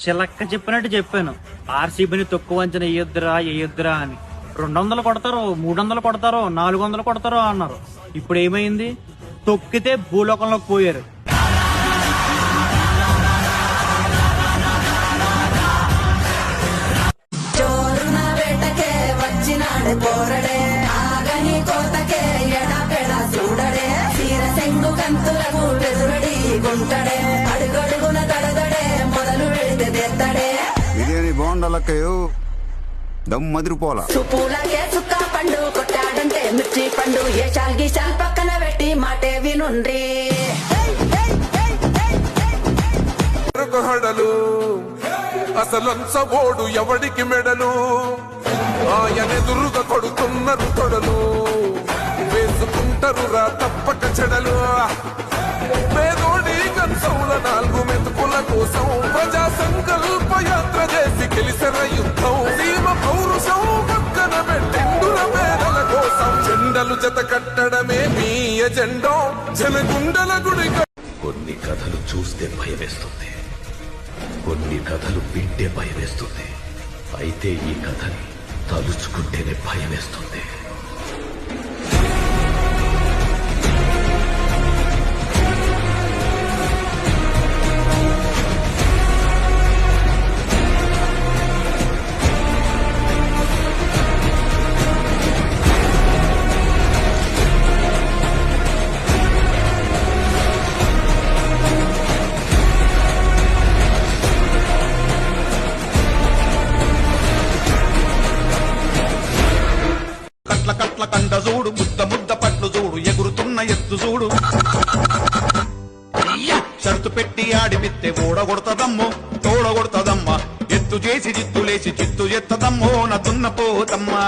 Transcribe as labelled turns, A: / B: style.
A: చిలక్క చెప్పినట్టు చెప్పాను. ఆర్సీబీని తక్కువ అంచనా వేయొద్దురా అని. 200 కొడతారు, 300 కొడతారు, 400 కొడతారు అన్నారు. ఇప్పుడు ఏమైంది? తొక్కితే భూలోకంలోకి పోయారు.
B: పోరడే ఆగని కోతకే ఎడపెడ చూడడే తీరసెంగు కంతులకు వెదురడి గుంటడే అడుగడుగున దడదడే మొదలు పెడితే తెత్తడే
C: బిర్యానీ బాగుండాలక్కయ్యో దమ్ మదిరిపోలా
B: సుపూలకే చుక్క పండు కొట్టాడంటే మిర్చి పండు ఏ చాల్గి చాల్ పక్కన పెట్టి మాటే వినుండ్రి
D: హడలు అసలంచబోడు ఎవడికి మెడలు ఆయనెదురుగా కొడుతున్నారు తొడలు వేసుకుంటారు రా తప్పక చెడలు పేదోడి కంచంల 4 మెతుకుల కోసం ప్రజా సంకల్ప యాత్ర చేసి గెలిసిన యుద్ధం సీమ పౌరుషం పక్కన పెట్టిండుల పేదల కోసం జెండలు జత కట్టడమే మీ ఎజెండో జనగుండల గుడి.
E: కొన్ని కథలు చూస్తే భయమేస్తుంది, కొన్ని కథలు వింటే భయమేస్తుంది. అయితే ఈ కథని తలుచుకుంటేనే భయమేస్తుంది.
F: కట్ల కండ చూడు, ముద్ద పట్లు చూడు, ఎగురుతున్న ఎత్తు చూడు. షరతు పెట్టి ఆడిపిత్తే ఓడగొడతదమ్మో తోడగొడతదమ్మా. ఎత్తు చేసి జిత్తులేసి చిత్తు ఎత్తదమ్మో నదున్న పోతమ్మా.